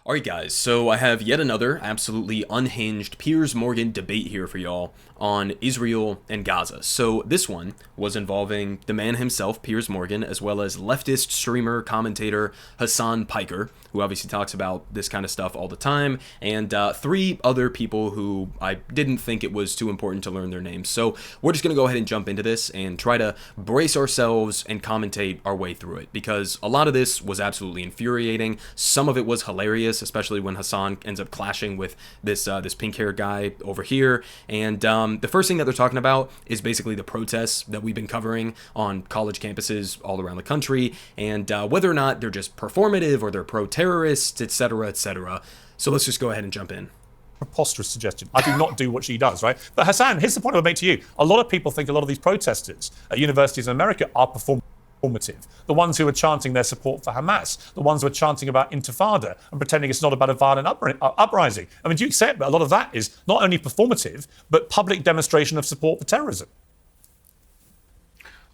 Alright guys, so I have yet another absolutely unhinged Piers Morgan debate here for y'all on Israel and Gaza. So this one was involving the man himself, Piers Morgan, as well as leftist streamer, commentator Hasan Piker, who obviously talks about this kind of stuff all the time, and three other people who I didn't think it was too important to learn their names. So we're just going to go ahead and jump into this and try to brace ourselves and commentate our way through it, because a lot of this was absolutely infuriating. Some of it was hilarious, especially when Hasan ends up clashing with this pink-haired guy over here. And the first thing that they're talking about is basically the protests that we've been covering on college campuses all around the country, and whether or not they're just performative or they're pro-terrorists, etc., etc. So let's just go ahead and jump in. Preposterous suggestion. I do not do what she does, right? But Hasan, here's the point I would make to you. A lot of people think a lot of these protesters at universities in America are performative. The ones who are chanting their support for Hamas, the ones who are chanting about intifada and pretending it's not about a violent uprising. I mean, do you accept that a lot of that is not only performative, but public demonstration of support for terrorism?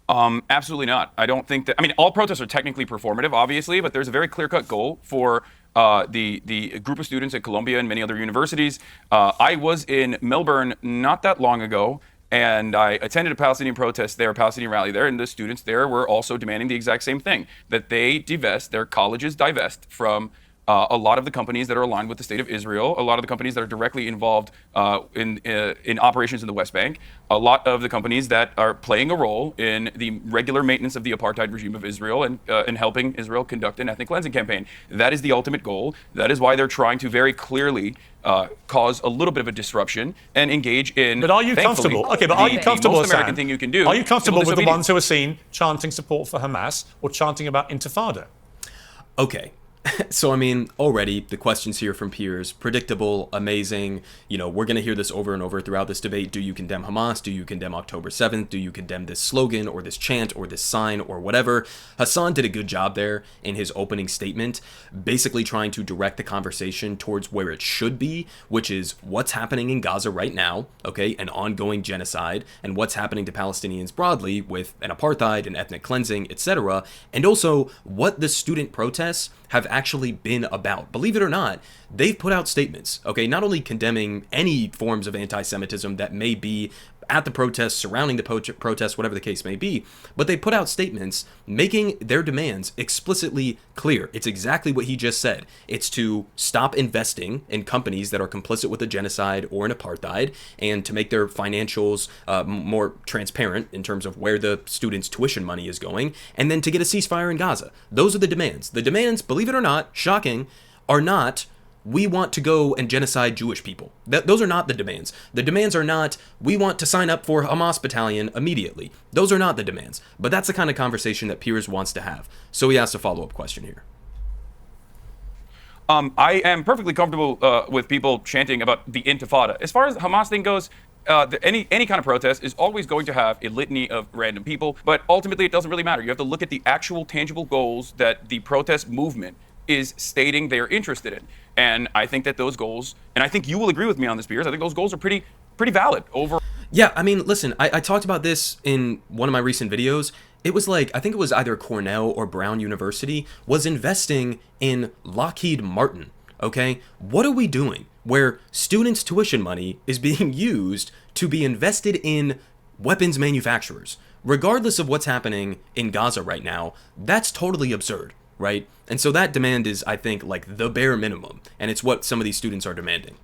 Absolutely not. I don't think that. I mean, all protests are technically performative, obviously, but there's a very clear-cut goal for the group of students at Columbia and many other universities. I was in Melbourne not that long ago, and I attended a Palestinian protest there, a Palestinian rally there, and the students there were also demanding the exact same thing, that they divest, their colleges divest from a lot of the companies that are aligned with the state of Israel, a lot of the companies that are directly involved in operations in the West Bank, a lot of the companies that are playing a role in the regular maintenance of the apartheid regime of Israel and helping Israel conduct an ethnic cleansing campaign. That is the ultimate goal. That is why they're trying to very clearly cause a little bit of a disruption and engage in. But are you comfortable? Okay, but are you comfortable? The most American thing you can do. Are you comfortable with the ones who are seen chanting support for Hamas or chanting about intifada? Okay. So, I mean, already the questions here from Piers, predictable, amazing. You know, we're going to hear this over and over throughout this debate. Do you condemn Hamas? Do you condemn October 7th? Do you condemn this slogan or this chant or this sign or whatever? Hasan did a good job there in his opening statement, basically trying to direct the conversation towards where it should be, which is what's happening in Gaza right now, okay, an ongoing genocide, and what's happening to Palestinians broadly with an apartheid and ethnic cleansing, etc., and also what the student protests have actually been about. Believe it or not, they've put out statements, okay, not only condemning any forms of anti-Semitism that may be at the protests, surrounding the protests, whatever the case may be, but they put out statements making their demands explicitly clear. It's exactly what he just said. It's to stop investing in companies that are complicit with a genocide or an apartheid, and to make their financials more transparent in terms of where the students' tuition money is going, and then to get a ceasefire in Gaza. Those are the demands. The demands, believe it or not, shocking, are not we want to go and genocide Jewish people. Those are not the demands. The demands are not, we want to sign up for Hamas battalion immediately. Those are not the demands. But that's the kind of conversation that Piers wants to have. So he asked a follow-up question here. I am perfectly comfortable with people chanting about the intifada. As far as the Hamas thing goes, any kind of protest is always going to have a litany of random people, but ultimately it doesn't really matter. You have to look at the actual tangible goals that the protest movement is stating they're interested in. And I think that those goals, and I think you will agree with me on this, Piers, I think those goals are pretty valid over. Yeah, I mean, listen, I talked about this in one of my recent videos. It was like, I think it was either Cornell or Brown University was investing in Lockheed Martin, okay? What are we doing where students' tuition money is being used to be invested in weapons manufacturers? Regardless of what's happening in Gaza right now, that's totally absurd, right? And so that demand is, I think, like the bare minimum, and it's what some of these students are demanding.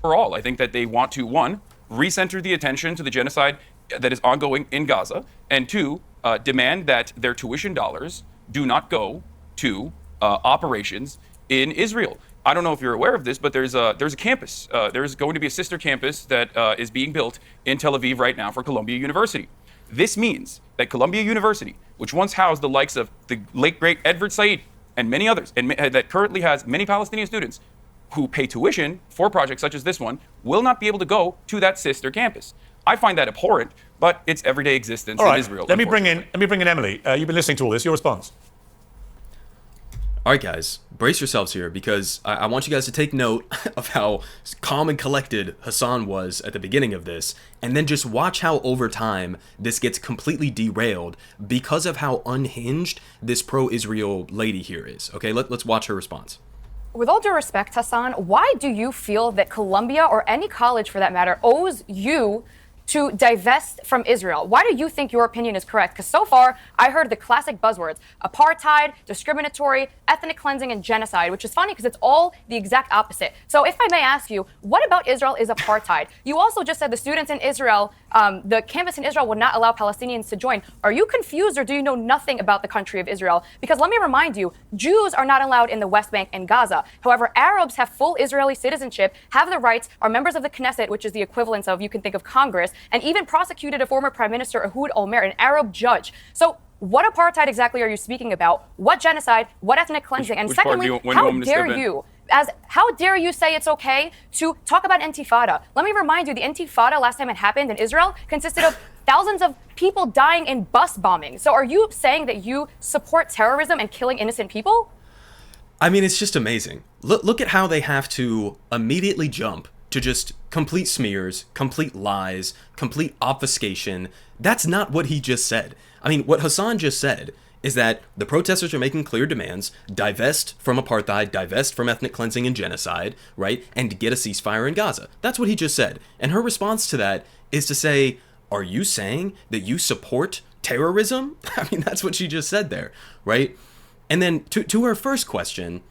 Overall, I think that they want to, one, recenter the attention to the genocide that is ongoing in Gaza, and two, demand that their tuition dollars do not go to operations in Israel. I don't know if you're aware of this, but there's a campus. There's going to be a sister campus that is being built in Tel Aviv right now for Columbia University. This means that Columbia University, which once housed the likes of the late, great Edward Said and many others, and that currently has many Palestinian students who pay tuition for projects such as this one, will not be able to go to that sister campus. I find that abhorrent, but it's everyday existence in Israel. Let me bring in Emily. You've been listening to all this. Your response? All right, guys, brace yourselves here, because I want you guys to take note of how calm and collected Hasan was at the beginning of this, and then just watch how over time this gets completely derailed because of how unhinged this pro-Israel lady here is. Okay, let's watch her response. With all due respect, Hasan, why do you feel that Columbia, or any college for that matter, owes you to divest from Israel? Why do you think your opinion is correct? Because so far, I heard the classic buzzwords: apartheid, discriminatory, ethnic cleansing, and genocide, which is funny because it's all the exact opposite. So if I may ask you, what about Israel is apartheid? You also just said the students in Israel, the campus in Israel would not allow Palestinians to join. Are you confused, or do you know nothing about the country of Israel? Because let me remind you, Jews are not allowed in the West Bank and Gaza. However, Arabs have full Israeli citizenship, have the rights, are members of the Knesset, which is the equivalent of, you can think of Congress, and even prosecuted a former Prime Minister, Ehud Olmert, an Arab judge. So what apartheid exactly are you speaking about? What genocide? What ethnic cleansing? And secondly, how dare you say it's okay to talk about intifada? Let me remind you, the intifada last time it happened in Israel consisted of thousands of people dying in bus bombing. So are you saying that you support terrorism and killing innocent people? I mean, it's just amazing. Look at how they have to immediately jump to just complete smears, complete lies, complete obfuscation. That's not what he just said. I mean, what Hasan just said is that the protesters are making clear demands: divest from apartheid, divest from ethnic cleansing and genocide, right? And get a ceasefire in Gaza. That's what he just said. And her response to that is to say, are you saying that you support terrorism? I mean, that's what she just said there, right? And then to her first question,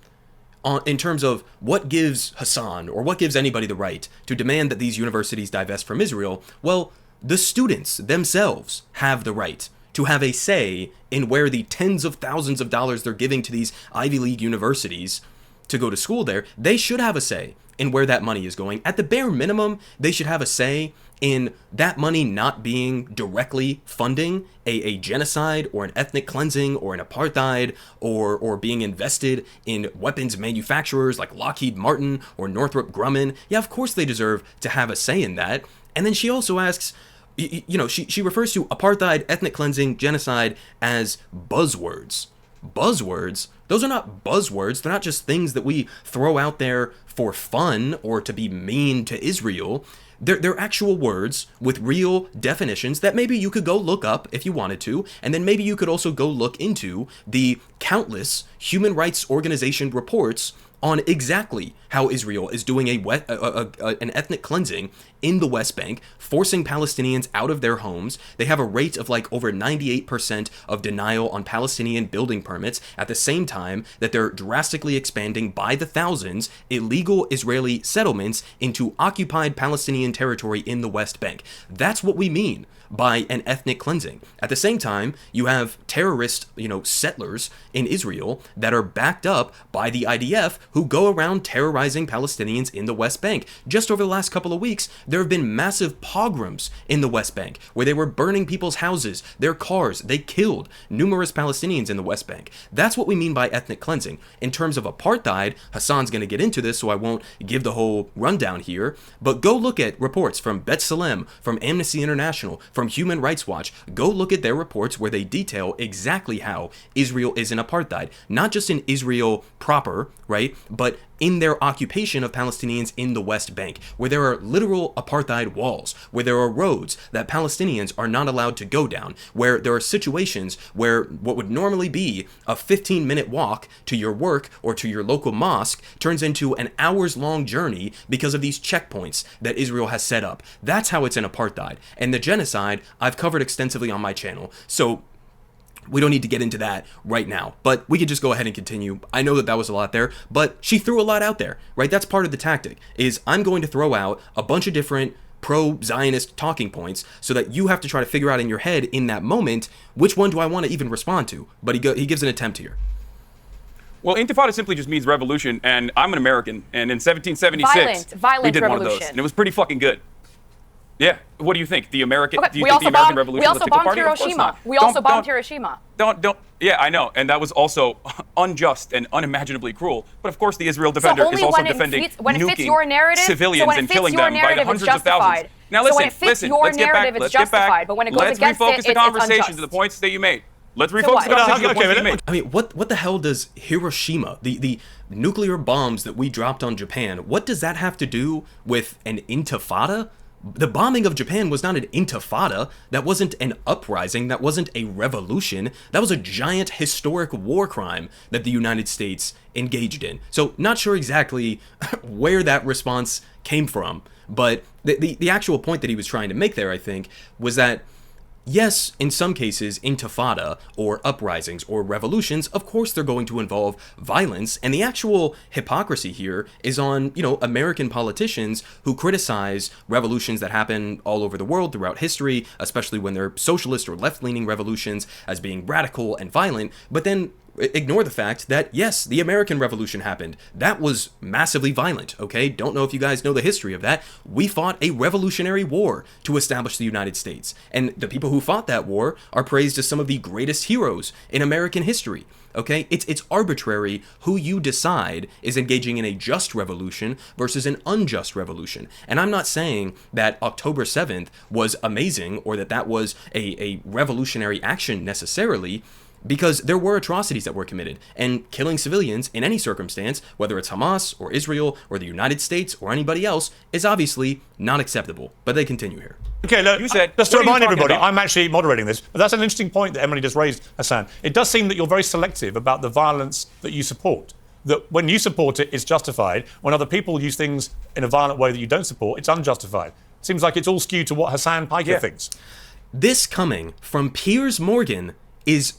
in terms of what gives Hasan, or what gives anybody, the right to demand that these universities divest from Israel, well, the students themselves have the right to have a say in where the tens of thousands of dollars they're giving to these Ivy League universities to go to school there. They should have a say in where that money is going. At the bare minimum, they should have a say in that money not being directly funding a genocide or an ethnic cleansing or an apartheid, or being invested in weapons manufacturers like Lockheed Martin or Northrop Grumman. Yeah, of course they deserve to have a say in that. And then she also asks, she refers to apartheid, ethnic cleansing, genocide as buzzwords. Buzzwords? Those are not buzzwords. They're not just things that we throw out there for fun or to be mean to Israel. They're actual words with real definitions that maybe you could go look up if you wanted to, and then maybe you could also go look into the countless human rights organization reports on exactly how Israel is doing an ethnic cleansing in the West Bank, forcing Palestinians out of their homes. They have a rate of like over 98% of denial on Palestinian building permits, at the same time that they're drastically expanding by the thousands illegal Israeli settlements into occupied Palestinian territory in the West Bank. That's what we mean by an ethnic cleansing. At the same time, you have terrorist, settlers in Israel that are backed up by the IDF, who go around terrorizing Palestinians in the West Bank. Just over the last couple of weeks, there have been massive pogroms in the West Bank, where they were burning people's houses, their cars. They killed numerous Palestinians in the West Bank. That's what we mean by ethnic cleansing. In terms of apartheid, Hasan's going to get into this, so I won't give the whole rundown here, but go look at reports from B'Tselem, from Amnesty International, from Human Rights Watch. Go look at their reports where they detail exactly how Israel is in apartheid. Not just in Israel proper, right, but in their occupation of Palestinians in the West Bank, where there are literal apartheid walls, where there are roads that Palestinians are not allowed to go down, where there are situations where what would normally be a 15-minute walk to your work or to your local mosque turns into an hours-long journey because of these checkpoints that Israel has set up. That's how it's an apartheid. And the genocide, I've covered extensively on my channel, so we don't need to get into that right now, but we could just go ahead and continue. I know that was a lot there, but she threw a lot out there, right? That's part of the tactic, is I'm going to throw out a bunch of different pro-Zionist talking points so that you have to try to figure out in your head in that moment, which one do I want to even respond to? But he gives an attempt here. Well, intifada simply just means revolution, and I'm an American, and in 1776, violent we did revolution. one of those, and it was pretty fucking good. Yeah. What do you think? The American? Okay, do you think the American Revolution? We also was a bombed Hiroshima. We also bombed Hiroshima. Don't. Yeah, I know, and that was also unjust and unimaginably cruel. But of course, the Israel Defender is also defending nuking civilians and killing them by the hundreds of thousands. Now listen. Let's get back. Let's get back. But when it goes let's against refocus it, the conversation unjust. to the points that you made. Let's refocus the conversation to the points that you made. I mean, what the hell does Hiroshima, the nuclear bombs that we dropped on Japan, what does that have to do with an intifada? The bombing of Japan was not an intifada. That wasn't an uprising. That wasn't a revolution. That was a giant historic war crime that the United States engaged in. So not sure exactly where that response came from, but the actual point that he was trying to make there, I think, was that yes, in some cases, intifada or uprisings or revolutions, of course they're going to involve violence. And the actual hypocrisy here is on, American politicians who criticize revolutions that happen all over the world throughout history, especially when they're socialist or left-leaning revolutions, as being radical and violent, but then ignore the fact that, yes, the American Revolution happened. That was massively violent, okay? Don't know if you guys know the history of that. We fought a revolutionary war to establish the United States. And the people who fought that war are praised as some of the greatest heroes in American history, okay? It's arbitrary who you decide is engaging in a just revolution versus an unjust revolution. And I'm not saying that October 7th was amazing or that was a revolutionary action necessarily, because there were atrocities that were committed, and killing civilians in any circumstance, whether it's Hamas or Israel or the United States or anybody else, is obviously not acceptable. But they continue here. Okay, look, you said, just to remind everybody, about? I'm actually moderating this, but that's an interesting point that Emily just raised, Hasan. It does seem that you're very selective about the violence that you support. That when you support it, it's justified. When other people use things in a violent way that you don't support, it's unjustified. It seems like it's all skewed to what Hasan Piker thinks. This coming from Piers Morgan is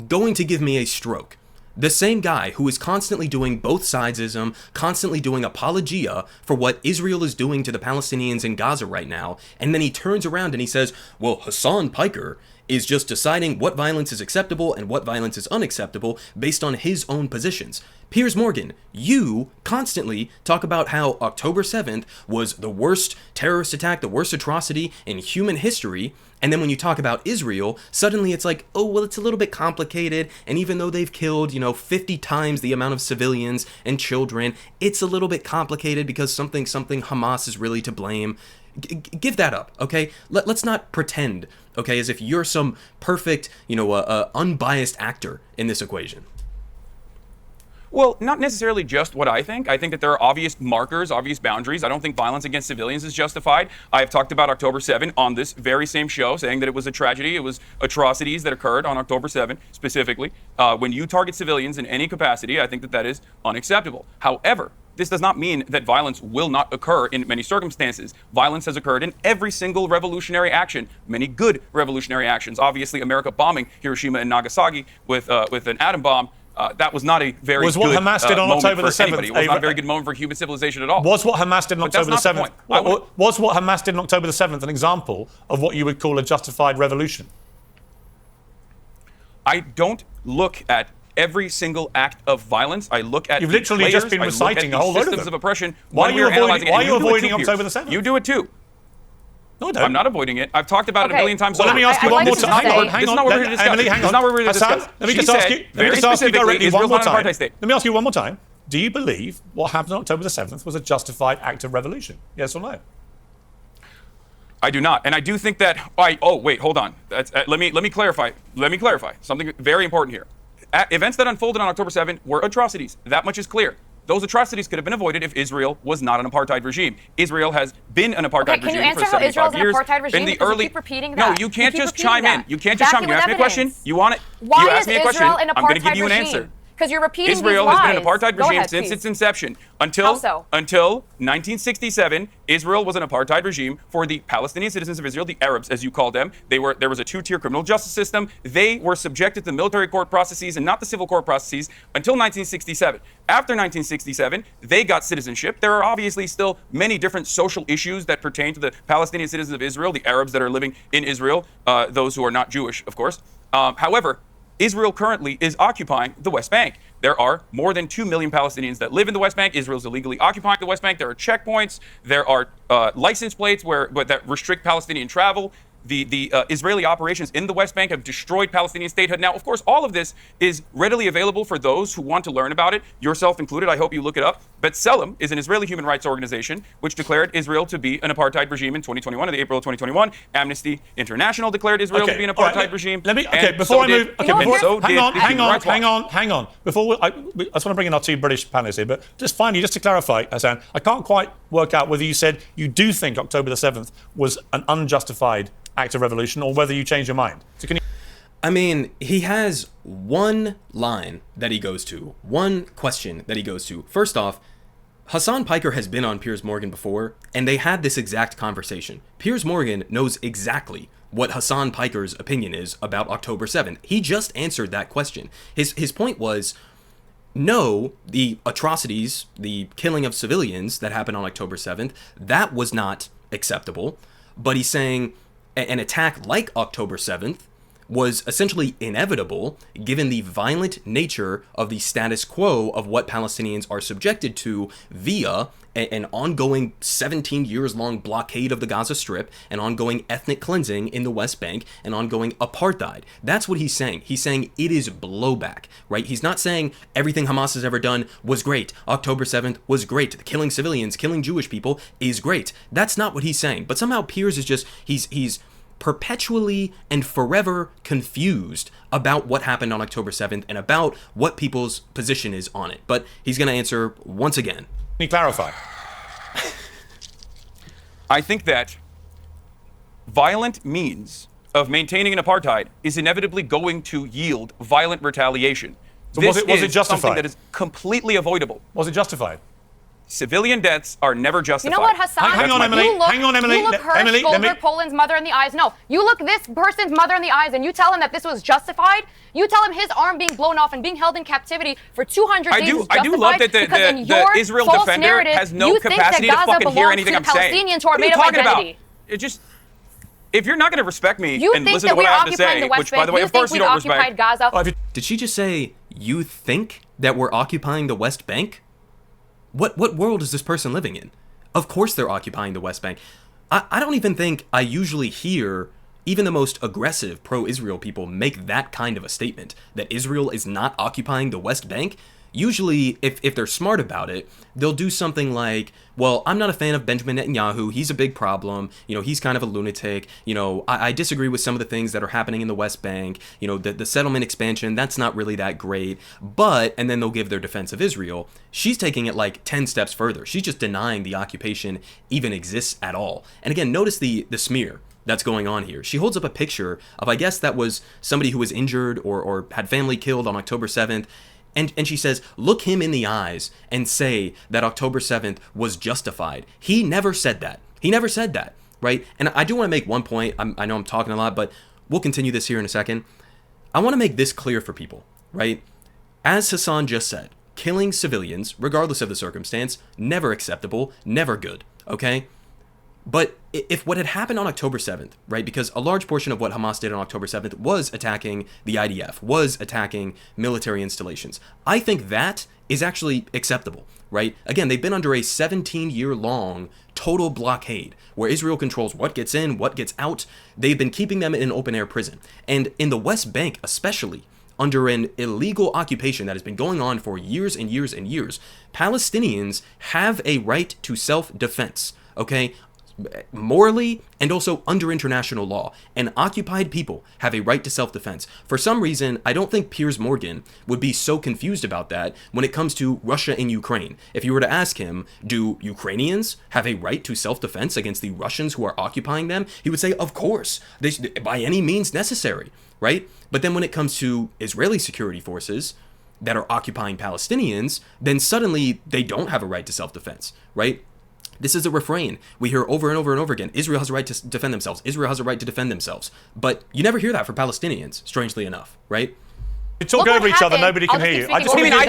going to give me a stroke. The same guy who is constantly doing both sidesism, constantly doing apologia for what Israel is doing to the Palestinians in Gaza right now, and then he turns around and he says, well, Hasan Piker is just deciding what violence is acceptable and what violence is unacceptable based on his own positions. Piers Morgan, you constantly talk about how October 7th was the worst terrorist attack, the worst atrocity in human history, and then when you talk about Israel, suddenly it's like, oh, well, it's a little bit complicated, and even though they've killed, 50 times the amount of civilians and children, it's a little bit complicated because something Hamas is really to blame. Give that up, okay? Let's not pretend, okay, as if you're some perfect, unbiased actor in this equation. Well, not necessarily just what I think. I think that there are obvious markers, obvious boundaries. I don't think violence against civilians is justified. I have talked about October 7 on this very same show, saying that it was a tragedy. It was atrocities that occurred on October 7 specifically. When you target civilians in any capacity, I think that is unacceptable. However, this does not mean that violence will not occur in many circumstances. Violence has occurred in every single revolutionary action, many good revolutionary actions. Obviously, America bombing Hiroshima and Nagasaki with an atom bomb, that was not a very was what good Hamas did on moment October the for 7th. anybody. It was not a very good moment for human civilization at all. Was what Hamas did on October the 7th? Was what Hamas did on October the 7th an example of what you would call a justified revolution? I don't look at every single act of violence. I look at You've literally players, just been I look reciting at a whole the load of systems them. of oppression. Why are you avoiding Piers. October the 7th? You do it too. No, I don't. I'm not avoiding it. I've talked about it a million times Well, over. let me ask you I'd one like more to time. say- Hang on. This is not what we're here to discuss. Emily, hang This on. is not what we're here to Hasan, discuss. let me She just ask said you. Let me very just ask you specifically, directly one Israel's more not an time. apartheid state. Let me ask you one more time. Do you believe what happened on October the 7th was a justified act of revolution? Yes or no? I do not, and I do think that. Oh, wait, hold on. Let me clarify. Let me clarify something very important here. Events that unfolded on October 7th were atrocities. That much is clear. Those atrocities could have been avoided if Israel was not an apartheid regime. Israel has been an apartheid Okay, can you regime answer for how 75 Israel's an years. apartheid regime? In the Because you early, keep repeating no, that. you can't You keep just chime repeating in. that. You can't just Back chime in. me You with ask me a question. evidence. You want it. Why you is ask me a question. Israel an I'm going to give apartheid you an regime? answer. Because you're repeating Israel these has been an lies. apartheid Go regime ahead, since please. its inception. How so? Until 1967, Israel was an apartheid regime for the Palestinian citizens of Israel, the Arabs, as you call them. There was a two-tier criminal justice system. They were subjected to military court processes and not the civil court processes until 1967. After 1967, they got citizenship. There are obviously still many different social issues that pertain to the Palestinian citizens of Israel, the Arabs that are living in Israel, those who are not Jewish, of course. However, Israel currently is occupying the West Bank. There are more than 2 million Palestinians that live in the West Bank. Israel's illegally occupying the West Bank. There are checkpoints. There are license plates that restrict Palestinian travel. the Israeli operations in the West Bank have destroyed Palestinian statehood. Now, of course, all of this is readily available for those who want to learn about it, yourself included. I hope you look it up. B'Tselem is an Israeli human rights organization which declared Israel to be an apartheid regime in 2021, in April of 2021. Amnesty International declared Israel to be an apartheid regime. Let me. Okay, before I move. Okay, hang on. Before I just want to bring in our two British panelists here, but just finally, just to clarify, Hasan, I can't quite work out whether you said you do think October the 7th was an unjustified act of revolution, or whether you change your mind. So can you? I mean, he has one line that he goes to, one question that he goes to. First off, Hasan Piker has been on Piers Morgan before, and they had this exact conversation. Piers Morgan knows exactly what Hasan Piker's opinion is about October 7th. He just answered that question. His point was, no, the atrocities, the killing of civilians that happened on October 7th, that was not acceptable. But he's saying an attack like October 7th was essentially inevitable given the violent nature of the status quo of what Palestinians are subjected to via an ongoing 17 years long blockade of the Gaza Strip, an ongoing ethnic cleansing in the West Bank, an ongoing apartheid. That's what he's saying. He's saying it is blowback, right? He's not saying everything Hamas has ever done was great. October 7th was great. Killing civilians, killing Jewish people is great. That's not what he's saying. But somehow Piers is just, he's perpetually and forever confused about what happened on October 7th and about what people's position is on it. But he's going to answer once again. Can you clarify? I think that violent means of maintaining an apartheid is inevitably going to yield violent retaliation. So was it justified? Something that is completely avoidable. Was it justified? Civilian deaths are never justified. You know what, Hasan? Hang on, Emily. Hang on, Emily. You look Hirsch Goldberg, Poland's mother in the eyes. No, you look this person's mother in the eyes and you tell him that this was justified. You tell him his arm being blown off and being held in captivity for 200 days is justified. I do love that the Israel defender has no capacity to fucking hear anything I'm saying. Palestinians who are made of identity. It just, if you're not going to respect me you and listen to what I have to say, which, by the way, of course you don't respect. Gaza? Did she just say, you think that we're occupying the West Bank? What world is this person living in? Of course they're occupying the West Bank. I don't even think I usually hear even the most aggressive pro-Israel people make that kind of a statement, that Israel is not occupying the West Bank. Usually, if they're smart about it, they'll do something like, well, I'm not a fan of Benjamin Netanyahu. He's a big problem. You know, he's kind of a lunatic. You know, I disagree with some of the things that are happening in the West Bank. You know, the settlement expansion, that's not really that great. But, and then they'll give their defense of Israel. She's taking it like 10 steps further. She's just denying the occupation even exists at all. And again, notice the smear that's going on here. She holds up a picture of, I guess that was somebody who was injured or had family killed on October 7th. And she says, look him in the eyes and say that October 7th was justified. He never said that. He never said that, right? And I do want to make one point. I know I'm talking a lot, but we'll continue this here in a second. I want to make this clear for people, right? As Hasan just said, killing civilians, regardless of the circumstance, never acceptable, never good, okay? But if what had happened on October 7th, right, because a large portion of what Hamas did on October 7th was attacking the IDF, was attacking military installations, I think that is actually acceptable, right? Again, they've been under a 17-year-long total blockade where Israel controls what gets in, what gets out. They've been keeping them in an open-air prison. And in the West Bank especially, under an illegal occupation that has been going on for years and years and years, Palestinians have a right to self-defense, okay? Morally and also under international law, and occupied people have a right to self-defense. For some reason, I don't think Piers Morgan would be so confused about that when it comes to Russia and Ukraine. If you were to ask him, do Ukrainians have a right to self-defense against the Russians who are occupying them? He would say, of course, by any means necessary, right? But then when it comes to Israeli security forces that are occupying Palestinians, then suddenly they don't have a right to self-defense, right? This is a refrain we hear over and over and over again. Israel has a right to defend themselves. Israel has a right to defend themselves. But you never hear that for Palestinians, strangely enough, right? You talk over each other, nobody can hear you. I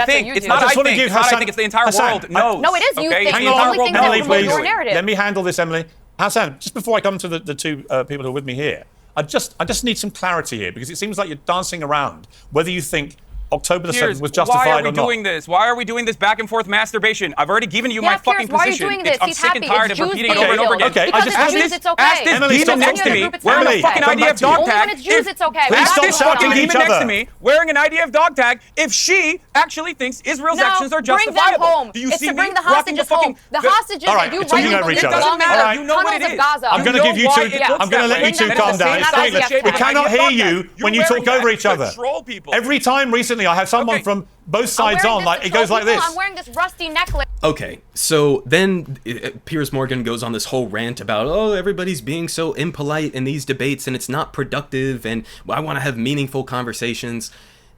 think it's not. I think it's the entire world knows. No, it is you think. Hang on, Emily, please. Let me handle this, Emily. Hasan, just before I come to the two people who are with me here, I just need some clarity here, because it seems like you're dancing around whether you think October the Piers, 7th was justified why are or we not. doing this? Why are we doing this back and forth masturbation? I've already given you my Piers, fucking why are you position. doing this? I'm He's sick and happy. tired It's of Jews repeating it being over and over killed. again. Okay, I Because just it's Jews, it's okay. Ask this Emily, demon stop next to talking. me Group, it's wearing not a fucking okay. idea of Come back dog to you. tag. Only when it's Jews, it's okay. Please Ask stop this shouting fucking at each demon next other. to me wearing an idea of dog tag if she actually thinks Israel's No, actions are bring justifiable. them home. Do you It's see to bring me the rocking hostages fucking- home. The hostages All that right, you talking rightly over each believe other. belong in All the right, you know what tunnels it of is. Gaza. I'm going to know give you why two. it looks I'm going to that let you way. two That is calm the down. same It's as pointless. the We cannot idea hear of you dog tag. when you You're talk wearing that over each to other. troll people. Every time recently, I have someone Okay. from both I'm sides wearing on. this Like to it goes troll like people. this. I'm wearing this rusty necklace. Okay, so then Piers Morgan goes on this whole rant about, oh, everybody's being so impolite in these debates and it's not productive and I want to have meaningful conversations.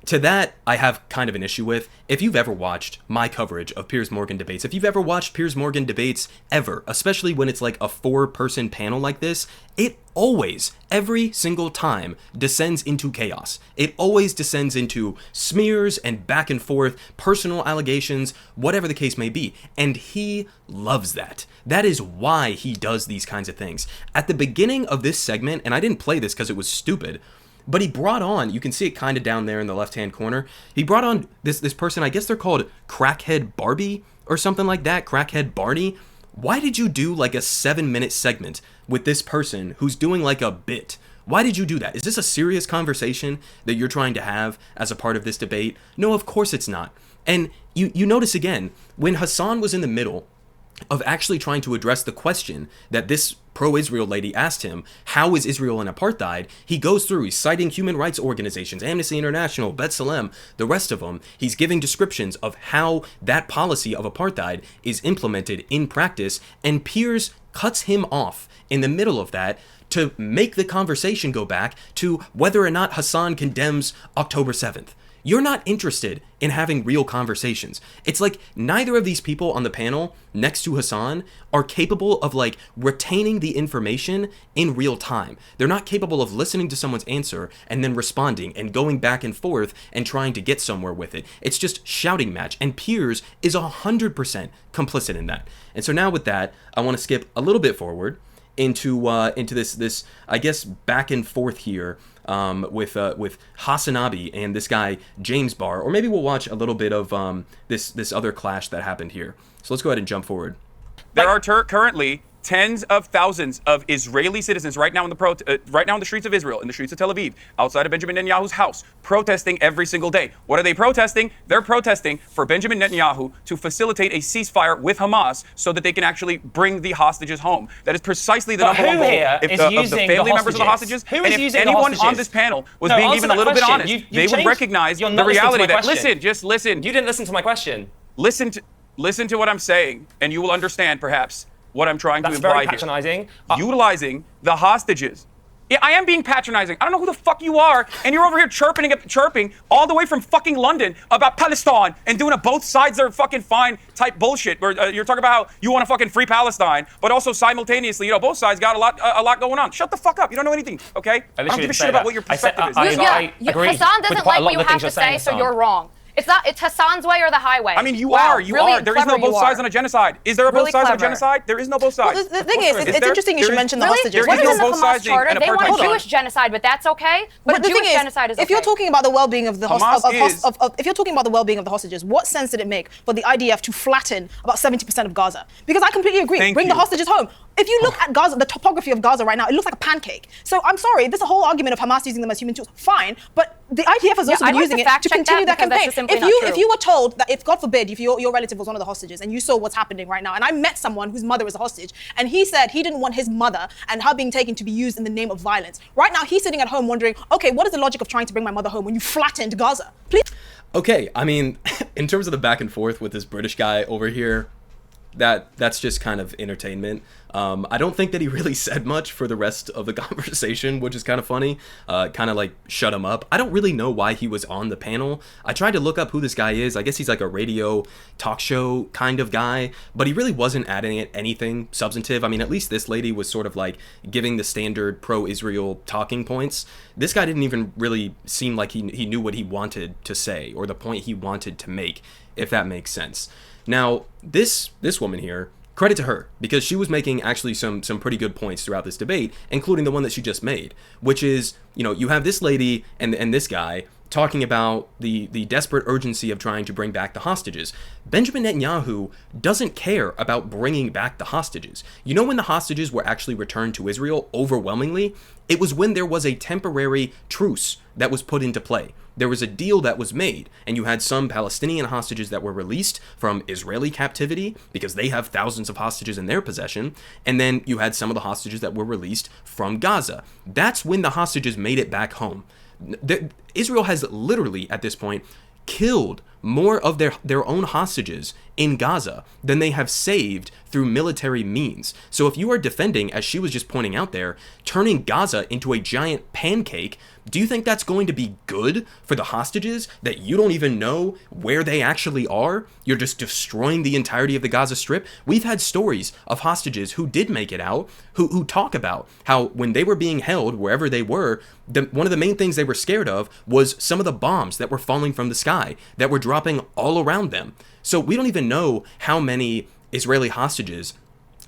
To that, I have kind of an issue with. If you've ever watched my coverage of Piers Morgan debates, if you've ever watched Piers Morgan debates ever, especially when it's like a 4-person panel like this, it always, every single time, descends into chaos. It always descends into smears and back and forth, personal allegations, whatever the case may be. And he loves that. That is why he does these kinds of things. At the beginning of this segment, and I didn't play this because it was stupid, but he brought on, you can see it kind of down there in the left-hand corner, he brought on this person, I guess they're called Crackhead Barbie or something like that, Crackhead Barney. Why did you do like a 7-minute segment with this person who's doing like a bit? Why did you do that? Is this a serious conversation that you're trying to have as a part of this debate? No, of course it's not. And you notice again, when Hasan was in the middle of actually trying to address the question that this pro-Israel lady asked him, how is Israel in apartheid? He goes through, he's citing human rights organizations, Amnesty International, B'Tselem, the rest of them. He's giving descriptions of how that policy of apartheid is implemented in practice, and Piers cuts him off in the middle of that to make the conversation go back to whether or not Hasan condemns October 7th. You're not interested in having real conversations. It's like neither of these people on the panel next to Hasan are capable of like retaining the information in real time. They're not capable of listening to someone's answer and then responding and going back and forth and trying to get somewhere with it. It's just shouting match. And Piers is 100% complicit in that. And so now with that, I want to skip a little bit forward into this I guess back and forth here with Hasanabi and this guy James Barr, or maybe we'll watch a little bit of this other clash that happened here. So let's go ahead and jump forward. There are currently tens of thousands of Israeli citizens right now in the streets of Israel, in the streets of Tel Aviv, outside of Benjamin Netanyahu's house, protesting every single day. What are they protesting? They're protesting for Benjamin Netanyahu to facilitate a ceasefire with Hamas so that they can actually bring the hostages home. That is precisely the But number one who goal here of is the using family the members of the hostages? hostages. Who And is if using the anyone on hostages? this panel was No, being answer even a that little bit question. honest, You they would changed- recognize you're the not listening to reality my that, question. just listen. You didn't listen to my question. Listen to what I'm saying, and you will understand perhaps what I'm trying That's to imply very here. patronizing. Utilizing the hostages. Yeah, I am being patronizing. I don't know who the fuck you are, and you're over here chirping all the way from fucking London about Palestine and doing a both sides are fucking fine type bullshit. Where you're talking about how you want to fucking free Palestine, but also simultaneously, both sides got a lot going on. Shut the fuck up. You don't know anything, okay? I don't give a shit about what your perspective is. I agree Hassan with doesn't quite a like lot what you of the have things to you're saying, say, so Hassan. you're wrong. It's Hassan's way or the highway. I mean, you Wow, are. really There is no clever both you sides are. on a genocide. Is there a Really both sides on a clever. genocide? There is no both sides. Well, the thing is, it's interesting you should mention the Really? hostages. What There is is in no the both Hamas sides thing charter? and They want apartheid. a Jewish genocide, but that's okay. But a the thing Jewish genocide is okay. if you're talking about the well-being of the Hamas if you're talking about the well-being of the hostages, what sense did it make for the IDF to flatten about 70% of Gaza? Because I completely agree. Thank Bring you. the hostages home. If you look at Gaza, the topography of Gaza right now, it looks like a pancake. So I'm sorry, this whole argument of Hamas using them as human tools, fine, but the IDF has also I'd been like using to it fact to check continue that that because campaign. that's just simply not If true. you were told that if God forbid, if your relative was one of the hostages and you saw what's happening right now, and I met someone whose mother is a hostage, and he said he didn't want his mother and her being taken to be used in the name of violence. Right now, he's sitting at home wondering, okay, what is the logic of trying to bring my mother home when you flattened Gaza? Please. Okay, I mean, in terms of the back and forth with this British guy over here, that's just kind of entertainment. I don't think that he really said much for the rest of the conversation, which is kind of funny. Kind of like shut him up. I don't really know why he was on the panel. I tried to look up who this guy is. I guess he's like a radio talk show kind of guy, but he really wasn't adding anything substantive. I mean, at least this lady was sort of like giving the standard pro-Israel talking points. This guy didn't even really seem like he knew what he wanted to say or the point he wanted to make, if that makes sense. Now, this woman here, credit to her, because she was making actually some pretty good points throughout this debate, including the one that she just made, which is, you have this lady and this guy talking about the desperate urgency of trying to bring back the hostages. Benjamin Netanyahu doesn't care about bringing back the hostages. You know when the hostages were actually returned to Israel overwhelmingly? It was when there was a temporary truce that was put into play. There was a deal that was made, and you had some Palestinian hostages that were released from Israeli captivity because they have thousands of hostages in their possession, and then you had some of the hostages that were released from Gaza. That's when the hostages made it back home. Israel has literally, at this point, killed more of their own hostages in Gaza than they have saved through military means. So if you are defending, as she was just pointing out there, turning Gaza into a giant pancake, do you think that's going to be good for the hostages that you don't even know where they actually are? You're just destroying the entirety of the Gaza Strip? We've had stories of hostages who did make it out, who talk about how when they were being held, wherever they were, one of the main things they were scared of was some of the bombs that were falling from the sky, that were dropping all around them. So we don't even know how many Israeli hostages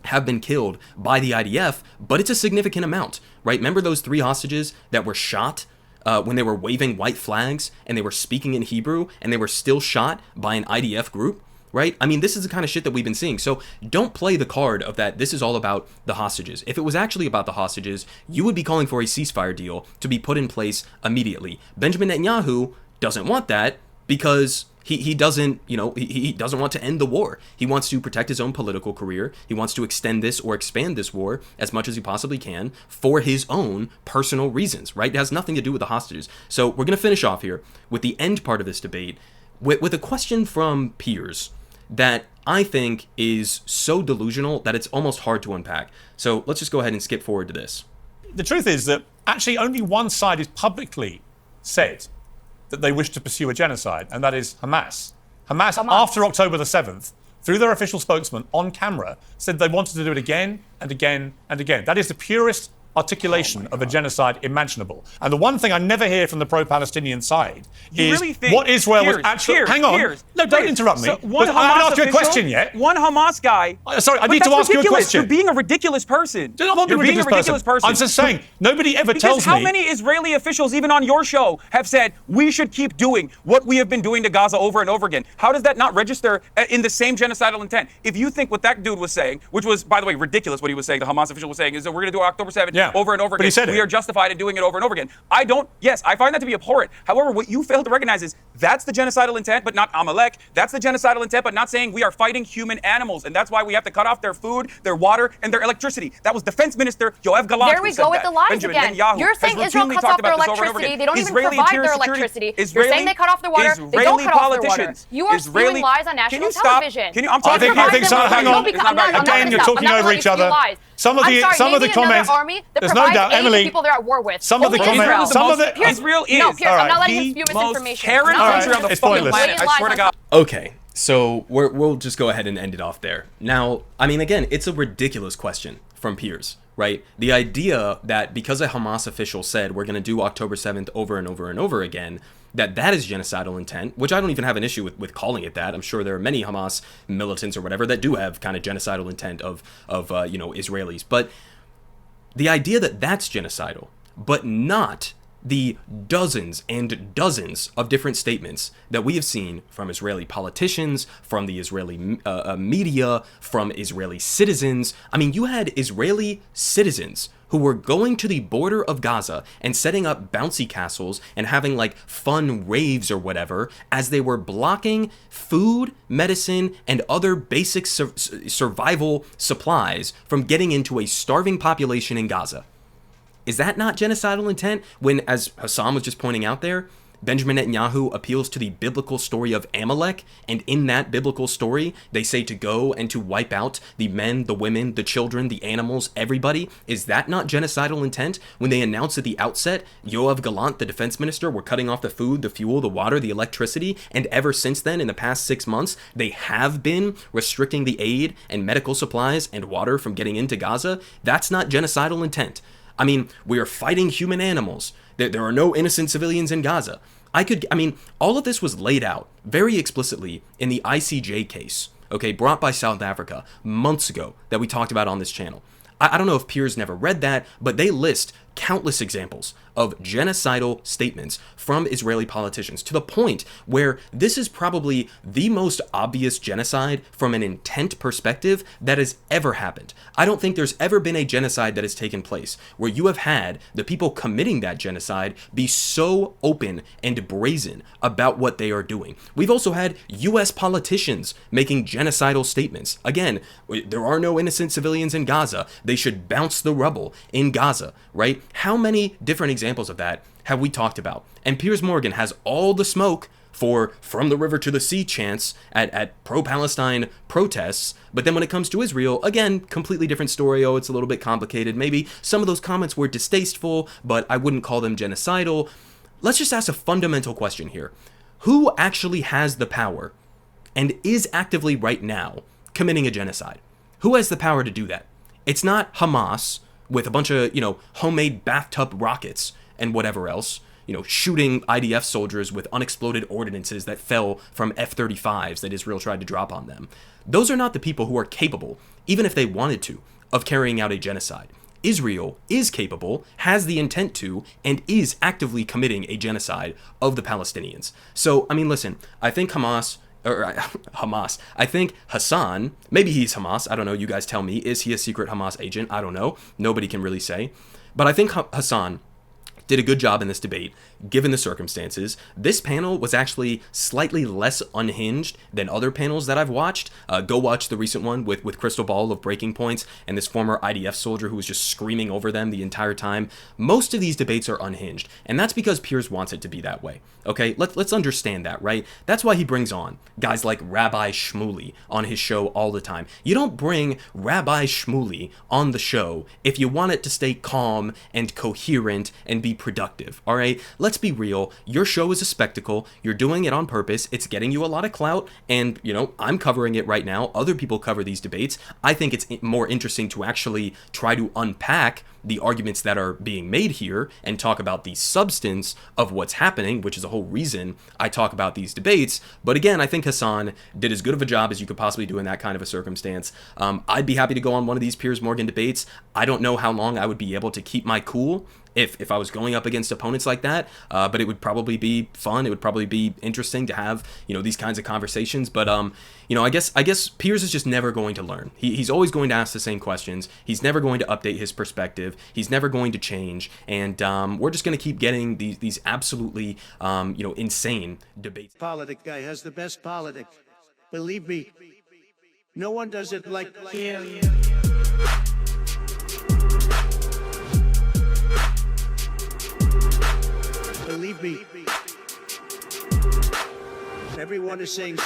have been killed by the IDF, but it's a significant amount, right? Remember those 3 hostages that were shot when they were waving white flags and they were speaking in Hebrew and they were still shot by an IDF group, right? I mean, this is the kind of shit that we've been seeing. So don't play the card of that this is all about the hostages. If it was actually about the hostages, you would be calling for a ceasefire deal to be put in place immediately. Benjamin Netanyahu doesn't want that because he doesn't, he doesn't want to end the war. He wants to protect his own political career. He wants to extend this or expand this war as much as he possibly can for his own personal reasons, right? It has nothing to do with the hostages. So we're going to finish off here with the end part of this debate with a question from Piers that I think is so delusional that it's almost hard to unpack. So let's just go ahead and skip forward to this. The truth is that actually only one side has publicly said that they wish to pursue a genocide, and that is Hamas. Hamas, after October the 7th, through their official spokesman on camera, said they wanted to do it again and again and again. That is the purest articulation of a genocide imaginable. And the one thing I never hear from the pro-Palestinian side is what Israel was actually... Hang on. No, don't interrupt me. So I haven't asked you a question yet. One Hamas guy... Sorry, I need to ask you a question. You're being a ridiculous person. You're being a ridiculous person. I'm just saying, nobody ever tells me... Because how many Israeli officials, even on your show, have said, we should keep doing what we have been doing to Gaza over and over again? How does that not register in the same genocidal intent? If you think what that dude was saying, which was, by the way, ridiculous what he was saying, the Hamas official was saying, is that we're going to do October 7th over and over again. But he said we are justified in doing it over and over again. I find that to be abhorrent. However, what you fail to recognize is that's the genocidal intent, but not Amalek. That's the genocidal intent, but not saying we are fighting human animals. And that's why we have to cut off their food, their water, and their electricity. That was Defense Minister Yoav Gallant. There we go with the lies again. You're saying Israel cuts off their electricity. They don't even provide their electricity. You're saying they cut off their water. They don't cut off their water. You are spewing lies on national television. Hang on. Again, you're talking over each other. Some of the comments. There's no doubt, Emily. People they're at war with. Some of the comments. Israel is. No, Piers, I'm not letting him spew misinformation. Karen country on the fucking planet. I swear to God. Okay, so we'll just go ahead and end it off there. Now, I mean, again, it's a ridiculous question from Piers, right? The idea that because a Hamas official said we're going to do October 7th over and over and over again, that is genocidal intent, which I don't even have an issue with calling it that. I'm sure there are many Hamas militants or whatever that do have kind of genocidal intent of Israelis. But the idea that that's genocidal, but not the dozens and dozens of different statements that we have seen from Israeli politicians, from the Israeli media, from Israeli citizens. I mean, you had Israeli citizens who were going to the border of Gaza and setting up bouncy castles and having like fun raves or whatever as they were blocking food, medicine, and other basic survival supplies from getting into a starving population in Gaza. Is that not genocidal intent when, as Hasan was just pointing out there, Benjamin Netanyahu appeals to the biblical story of Amalek, and in that biblical story, they say to go and to wipe out the men, the women, the children, the animals, everybody? Is that not genocidal intent when they announced at the outset, Yoav Gallant, the defense minister, were cutting off the food, the fuel, the water, the electricity, and ever since then, in the past 6 months, they have been restricting the aid and medical supplies and water from getting into Gaza? That's not genocidal intent. I mean, we are fighting human animals. There are no innocent civilians in Gaza. All of this was laid out very explicitly in the ICJ case, okay, brought by South Africa months ago that we talked about on this channel. I don't know if Piers never read that, but they list countless examples of genocidal statements from Israeli politicians, to the point where this is probably the most obvious genocide from an intent perspective that has ever happened. I don't think there's ever been a genocide that has taken place where you have had the people committing that genocide be so open and brazen about what they are doing. We've also had US politicians making genocidal statements. Again, there are no innocent civilians in Gaza. They should bounce the rubble in Gaza, right? How many different examples of that have we talked about? And Piers Morgan has all the smoke for from the river to the sea chants at pro-Palestine protests, but then when it comes to Israel, again, completely different story. Oh, it's a little bit complicated. Maybe some of those comments were distasteful, but I wouldn't call them genocidal. Let's just ask a fundamental question here. Who actually has the power and is actively right now committing a genocide? Who has the power to do that? It's not Hamas with a bunch of, homemade bathtub rockets and whatever else, shooting IDF soldiers with unexploded ordinances that fell from F-35s that Israel tried to drop on them. Those are not the people who are capable, even if they wanted to, of carrying out a genocide. Israel is capable, has the intent to, and is actively committing a genocide of the Palestinians. So, listen, I think Hamas, I think Hasan, maybe he's Hamas, I don't know, you guys tell me, is he a secret Hamas agent? I don't know, nobody can really say. But I think Hasan did a good job in this debate, given the circumstances. This panel was actually slightly less unhinged than other panels that I've watched. Go watch the recent one with Crystal Ball of Breaking Points and this former IDF soldier who was just screaming over them the entire time. Most of these debates are unhinged, and that's because Piers wants it to be that way. Okay, let's understand that, right? That's why he brings on guys like Rabbi Shmuley on his show all the time. You don't bring Rabbi Shmuley on the show if you want it to stay calm and coherent and be productive, all right? Let's be real. Your show is a spectacle. You're doing it on purpose. It's getting you a lot of clout, and, I'm covering it right now. Other people cover these debates. I think it's more interesting to actually try to unpack the arguments that are being made here and talk about the substance of what's happening, which is the whole reason I talk about these debates. But again, I think Hasan did as good of a job as you could possibly do in that kind of a circumstance. I'd be happy to go on one of these Piers Morgan debates. I don't know how long I would be able to keep my cool if I was going up against opponents like that, but it would probably be fun. It would probably be interesting to have, these kinds of conversations. But, I guess Piers is just never going to learn. He's always going to ask the same questions. He's never going to update his perspective. He's never going to change. And we're just going to keep getting these absolutely, insane debates. Politic guy has the best politic. Believe me, no one does it like him. Believe me, everyone is saying